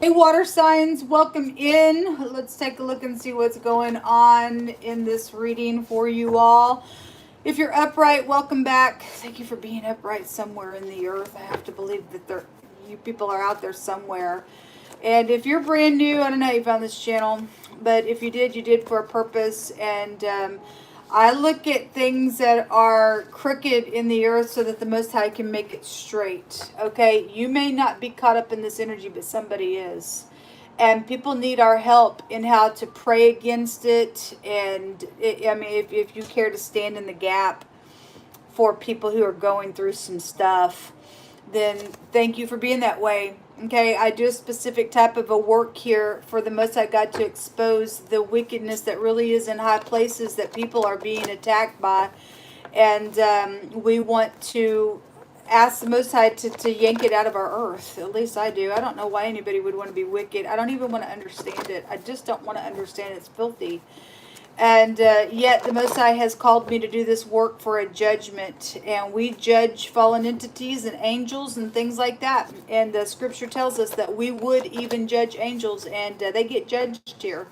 Hey, water signs, welcome in. Let's take a look and see what's going on in this reading for you all. If you're upright, welcome back. Thank you for being upright somewhere in the earth. I have to believe that you people are out there somewhere. And if you're brand new, I don't know how you found this channel, but if you did for a purpose. And I look at things that are crooked in the earth so that the Most High can make it straight. Okay, you may not be caught up in this energy, but somebody is. And people need our help in how to pray against it. And if you care to stand in the gap for people who are going through some stuff, then thank you for being that way. Okay, I do a specific type of a work here for the Most High God to expose the wickedness that really is in high places that people are being attacked by. And we want to ask the Most High to yank it out of our earth. At least I do. I don't know why anybody would want to be wicked. I don't even want to understand it. I just don't want to understand it. It's filthy. And yet the Most High has called me to do this work for a judgment. And we judge fallen entities and angels and things like that. And the scripture tells us that we would even judge angels, and they get judged here.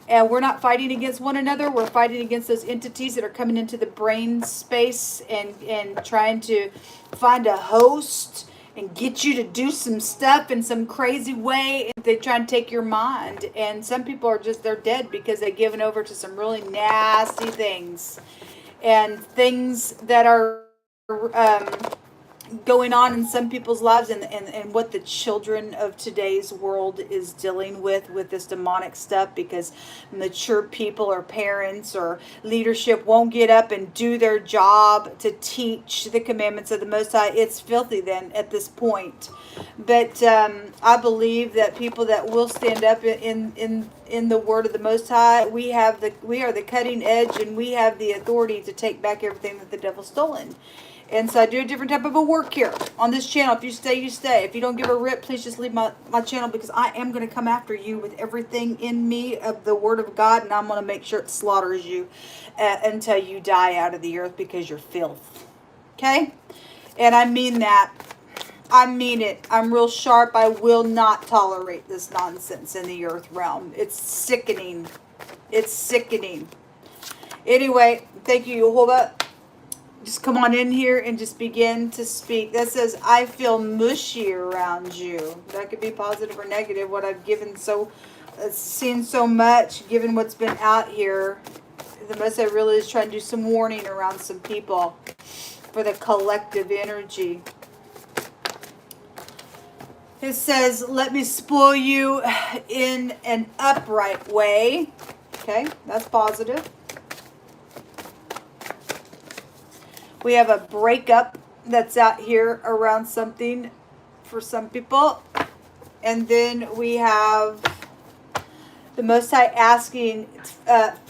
And we're not fighting against one another. We're fighting against those entities that are coming into the brain space and trying to find a host and get you to do some stuff in some crazy way. And they try and take your mind. And some people are just, they're dead because they've given over to some really nasty things. And things that are going on in some people's lives, and what the children of today's world is dealing with this demonic stuff, because mature people or parents or leadership won't get up and do their job to teach the commandments of the Most High. It's filthy then at this point. But I believe that people that will stand up in the word of the Most High, we are the cutting edge, and we have the authority to take back everything that the devil's stolen. And so I do a different type of a work here on this channel. If you stay, you stay. If you don't give a rip, please just leave my channel, because I am going to come after you with everything in me of the Word of God, and I'm going to make sure it slaughters you until you die out of the earth, because you're filth. Okay? And I mean that. I mean it. I'm real sharp. I will not tolerate this nonsense in the earth realm. It's sickening. It's sickening. Anyway, thank you, Jehovah. Just come on in here and just begin to speak. That says, I feel mushy around you. That could be positive or negative. What I've seen so much, given what's been out here, the Most I really is trying to do some warning around some people for the collective energy. It says, let me spoil you in an upright way. Okay, that's positive. We have a breakup that's out here around something for some people. And then we have the Most High asking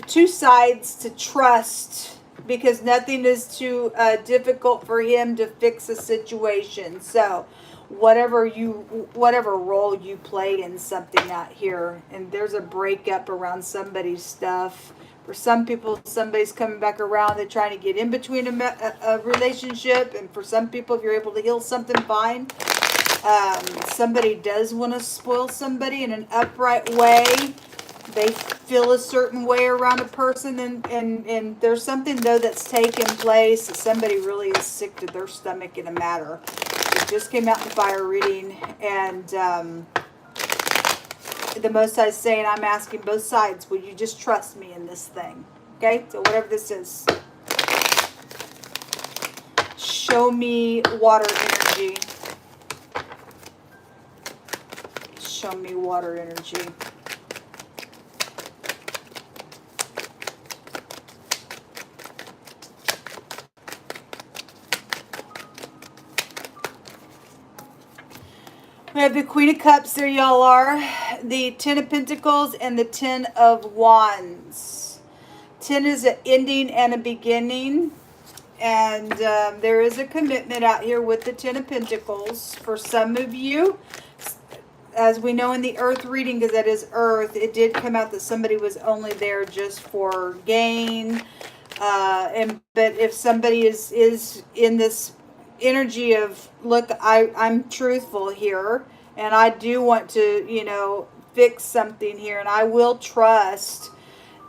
two sides to trust, because nothing is too difficult for him to fix a situation. So whatever role you play in something out here, and there's a breakup around somebody's stuff. For some people, somebody's coming back around. They're trying to get in between a relationship. And for some people, if you're able to heal something, fine. Somebody does want to spoil somebody in an upright way. They feel a certain way around a person. And there's something, though, that's taken place that somebody really is sick to their stomach in a matter. It just came out in the fire reading. And the Most High is saying, I'm asking both sides, will you just trust me in this thing? Okay, so whatever this is. Show me water energy. Show me water energy. We have the Queen of Cups, there y'all are. The Ten of Pentacles and the Ten of Wands. 10 is an ending and a beginning. And there is a commitment out here with the Ten of Pentacles. For some of you, as we know in the Earth reading, because that is Earth, it did come out that somebody was only there just for gain. But if somebody is in this energy of, look, I'm truthful here, And I do want to, you know, fix something here, and I will trust.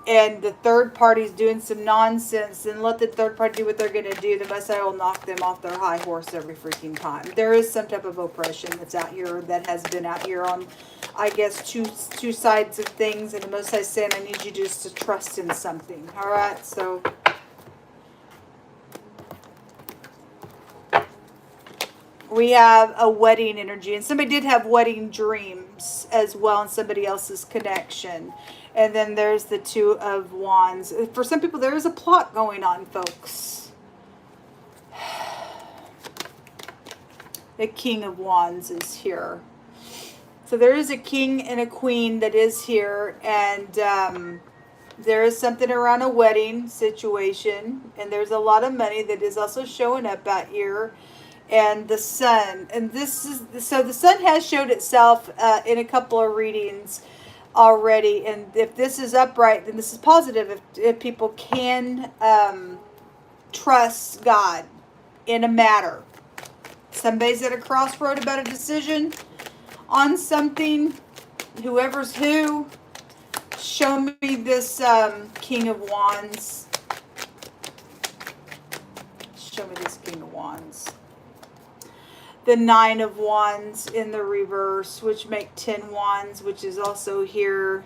And the third party's doing some nonsense, and let the third party do what they're going to do. The Most High will knock them off their high horse every freaking time. There is some type of oppression that's out here, that has been out here on, I guess, two sides of things. And the Most High saying, I need you just to trust in something. All right, so we have a wedding energy, and somebody did have wedding dreams as well in somebody else's connection. And then there's the Two of Wands. For some people, there is a plot going on, folks. The King of Wands is here. So there is a king and a queen that is here, and there is something around a wedding situation, and there's a lot of money that is also showing up out here. And the sun, and this is, so the sun has showed itself in a couple of readings already, and if this is upright, then this is positive. If people can trust God in a matter. Somebody's at a crossroad about a decision on something, whoever's who. Show me this King of Wands. Show me this King of Wands. The Nine of Wands in the reverse, which make 10 wands, which is also here.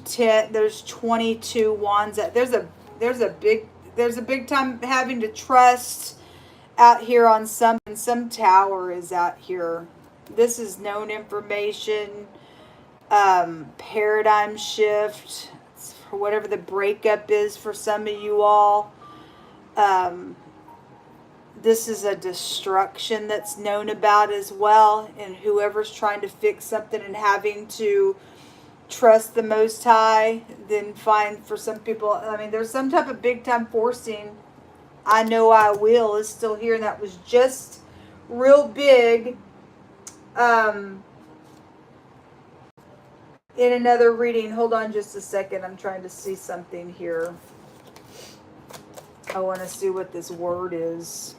10. There's 22 wands. There's a big time having to trust out here on some tower is out here. This is known information. Paradigm shift, for whatever the breakup is for some of you all. This is a destruction that's known about as well, and whoever's trying to fix something and having to trust the Most High, then find, for some people, I mean, there's some type of big time forcing. I know I will is still here, and that was just real big in another reading. Hold on just a second. I'm trying to see something here. I want to see what this word is.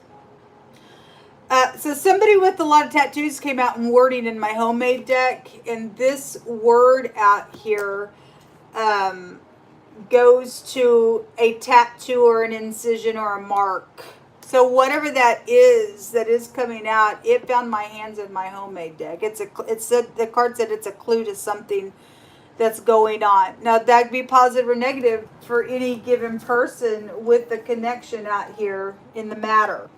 So somebody with a lot of tattoos came out in wording in my homemade deck, and this word out here goes to a tattoo or an incision or a mark. So whatever that is coming out, it found my hands in my homemade deck. The card said it's a clue to something that's going on. Now that could be positive or negative for any given person with the connection out here in the matter.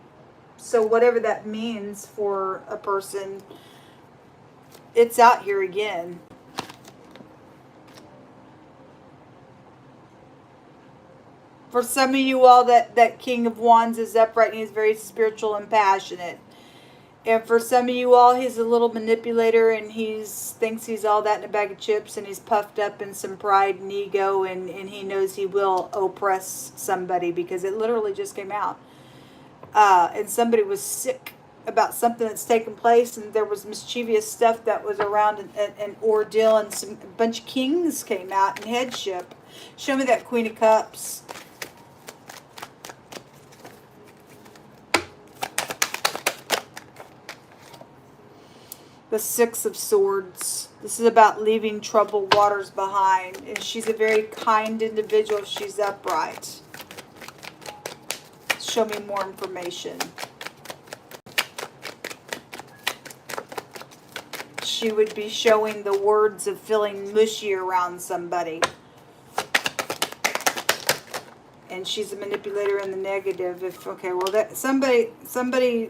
So whatever that means for a person, it's out here again. For some of you all, that King of Wands is upright and he's very spiritual and passionate. And for some of you all, he's a little manipulator and thinks he's all that in a bag of chips, and he's puffed up in some pride and ego, and he knows he will oppress somebody, because it literally just came out. And somebody was sick about something that's taken place, and there was mischievous stuff that was around an ordeal, and a bunch of kings came out in headship. Show me that Queen of Cups. The Six of Swords. This is about leaving troubled waters behind, and she's a very kind individual. She's upright. Show me more information. She would be showing the words of feeling mushy around somebody. And she's a manipulator in the negative. Okay, well, that somebody.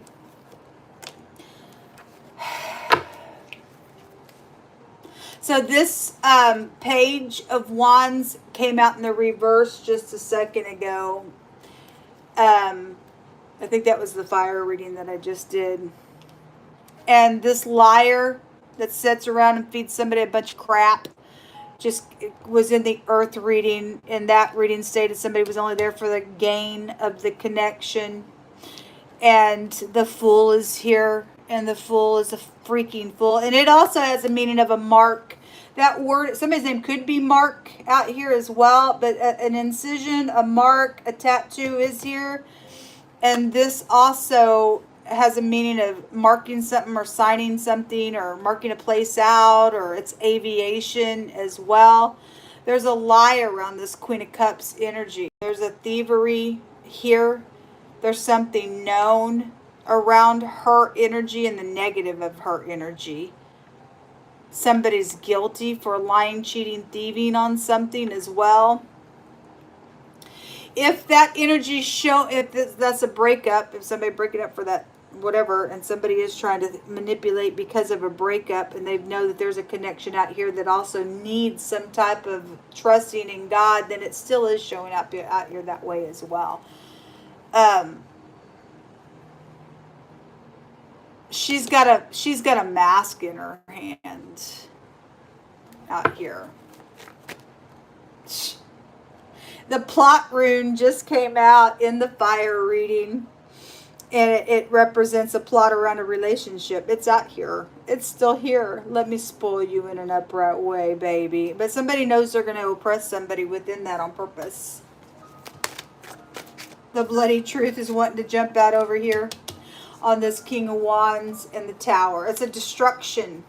So this Page of Wands came out in the reverse just a second ago. I think that was the fire reading that I just did. And this liar that sits around and feeds somebody a bunch of crap just was in the earth reading. And that reading stated somebody was only there for the gain of the connection. And the Fool is here. And the Fool is a freaking fool. And it also has a meaning of a mark. That word, somebody's name could be Mark out here as well. But an incision, a mark, a tattoo is here. And this also has a meaning of marking something or signing something or marking a place out, or it's aviation as well. There's a lie around this Queen of Cups energy. There's a thievery here. There's something known around her energy and the negative of her energy. Somebody's guilty for lying, cheating, thieving on something as well. If that energy if that's a breakup, if somebody breaking up for that whatever, and somebody is trying to manipulate because of a breakup, and they know that there's a connection out here that also needs some type of trusting in God, then it still is showing up out here that way as well. She's got a mask in her hand out here. The plot rune just came out in the fire reading, and it represents a plot around a relationship. It's out here. It's still here. Let me spoil you in an upright way, baby. But somebody knows they're going to oppress somebody within that on purpose. The bloody truth is wanting to jump out over here on this King of Wands and the Tower. It's a destruction.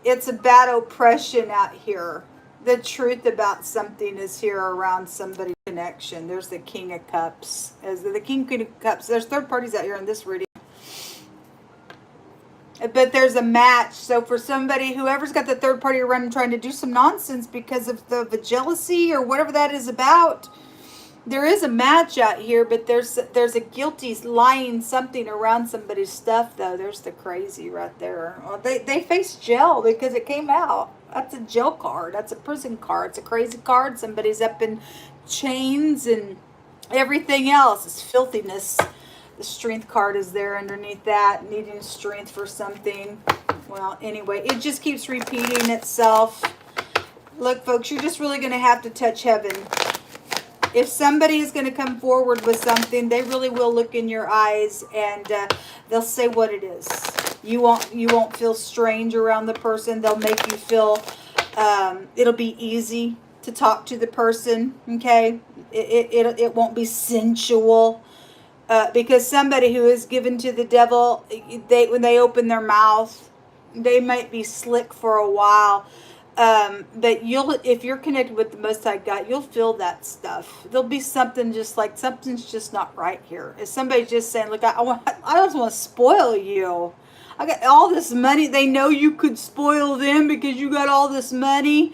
It's about oppression out here. The truth about something is here around somebody's connection. There's the King of Cups. As the King, Queen of Cups. There's third parties out here in this reading. But there's a match. So for somebody, whoever's got the third party around trying to do some nonsense because of the jealousy or whatever that is about, there is a match out here, but there's a guilty lying something around somebody's stuff, though. There's the crazy right there. Well, they face jail because it came out. That's a jail card. That's a prison card. It's a crazy card. Somebody's up in chains and everything else. It's filthiness. The strength card is there underneath that, needing strength for something. Well, anyway, it just keeps repeating itself. Look, folks, you're just really going to have to touch heaven. If somebody is going to come forward with something, they really will look in your eyes, and they'll say what it is. You won't feel strange around the person. They'll make you feel, it'll be easy to talk to the person, okay? It won't be sensual, because somebody who is given to the devil, when they open their mouth, they might be slick for a while. But if you're connected with the Most High God, you'll feel that stuff. There'll be something just like something's just not right here. If somebody's just saying, "Look, I just want to spoil you. I got all this money." They know you could spoil them because you got all this money.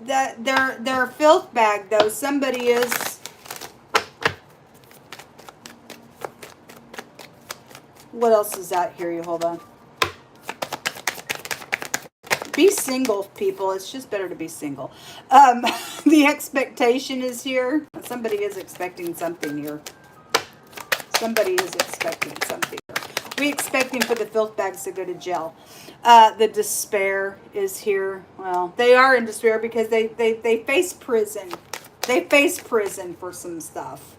That they're a filth bag, though. Somebody is. What else is out here? You hold on. Be single, people. It's just better to be single. The expectation is here. Somebody is expecting something here. Somebody is expecting something here. We're expecting for the filth bags to go to jail. The despair is here. Well, they are in despair because they face prison. They face prison for some stuff.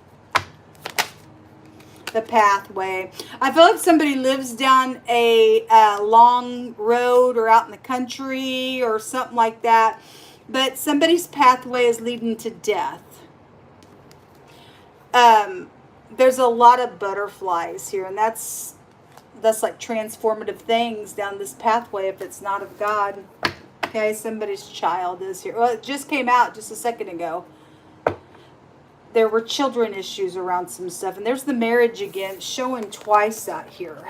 The pathway. I feel like somebody lives down a long road or out in the country or something like that, but somebody's pathway is leading to death. There's a lot of butterflies here, and that's like transformative things down this pathway if it's not of God. Okay, somebody's child is here. Well, it just came out just a second ago. There were children issues around some stuff. And there's the marriage again, showing twice out here.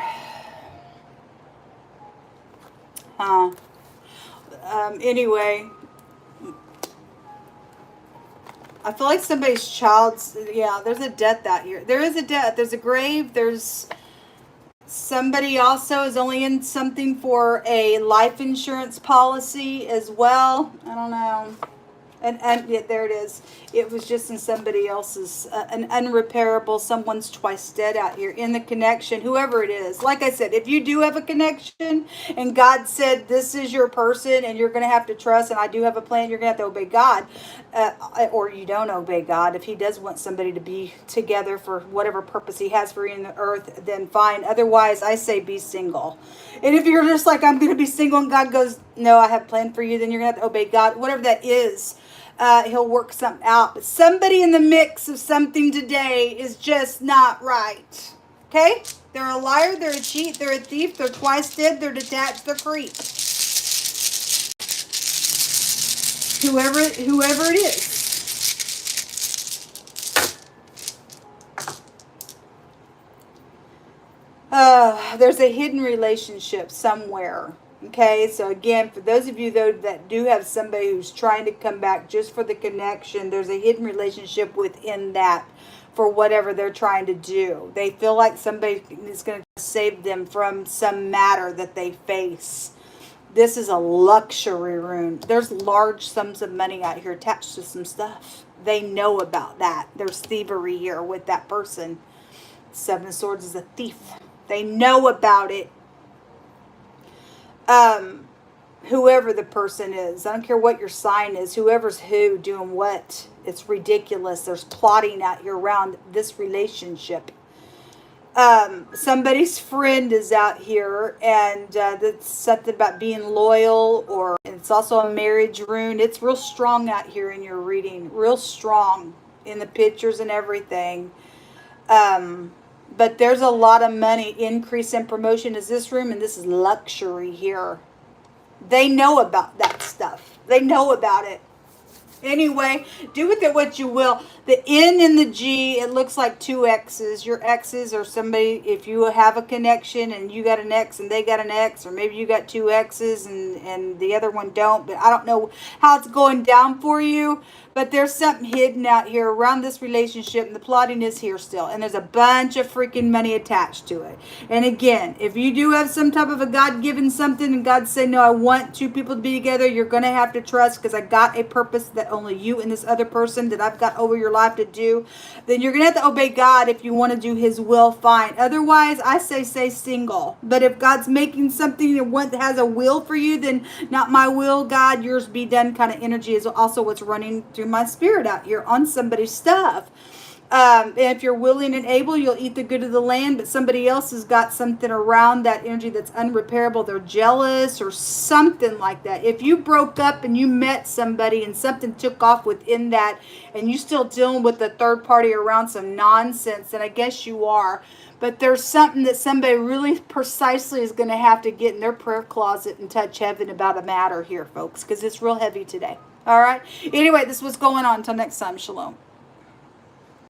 Anyway. I feel like somebody's child's... Yeah, there's a death out here. There is a death. There's a grave. There's... Somebody also is only in something for a life insurance policy as well. I don't know. And yeah, there it is. It was just in somebody else's, an unrepairable, someone's twice dead out here in the connection, whoever it is. Like I said, if you do have a connection and God said this is your person and you're going to have to trust, and I do have a plan, you're going to have to obey God, or you don't obey God. If he does want somebody to be together for whatever purpose he has for you in the earth, then fine. Otherwise, I say be single. And if you're just like, I'm going to be single, and God goes, no, I have a plan for you, then you're going to have to obey God, whatever that is. He'll work something out. But somebody in the mix of something today is just not right. Okay? They're a liar, they're a cheat, they're a thief, they're twice dead, they're detached, they're creep. Whoever it is. There's a hidden relationship somewhere. Okay, so again, for those of you though that do have somebody who's trying to come back just for the connection, there's a hidden relationship within that for whatever they're trying to do. They feel like somebody is going to save them from some matter that they face. This is a luxury rune. There's large sums of money out here attached to some stuff. They know about that. There's thievery here with that person. Seven of Swords is a thief. They know about it. Whoever the person is, I don't care what your sign is, whoever's who, doing what, it's ridiculous. There's plotting out here around this relationship. Somebody's friend is out here, and that's something about being loyal, or it's also a marriage rune. It's real strong out here in your reading, real strong in the pictures and everything. But there's a lot of money, increase and promotion is this room, and this is luxury here. They know about that stuff. They know about it. Anyway, do with it what you will. The N and the G, it looks like two X's. Your exes or somebody, if you have a connection and you got an X and they got an X, or maybe you got two X's and the other one don't, but I don't know how it's going down for you. But there's something hidden out here around this relationship, and the plotting is here still. And there's a bunch of freaking money attached to it. And again, if you do have some type of a God-given something, and God said, no, I want two people to be together, you're going to have to trust, because I got a purpose that only you and this other person that I've got over your life to do. Then you're going to have to obey God if you want to do his will, fine. Otherwise, I say stay single. But if God's making something that has a will for you, then not my will, God, yours be done kind of energy is also what's running through my spirit out here on somebody's stuff. And if you're willing and able, you'll eat the good of the land, but somebody else has got something around that energy that's unrepairable. They're jealous or something like that. If you broke up and you met somebody and something took off within that, and you're still dealing with the third party around some nonsense, then I guess you are. But there's something that somebody really precisely is going to have to get in their prayer closet and touch heaven about a matter here, folks, because it's real heavy today. All right. Anyway, this is what's going on. Until next time, shalom.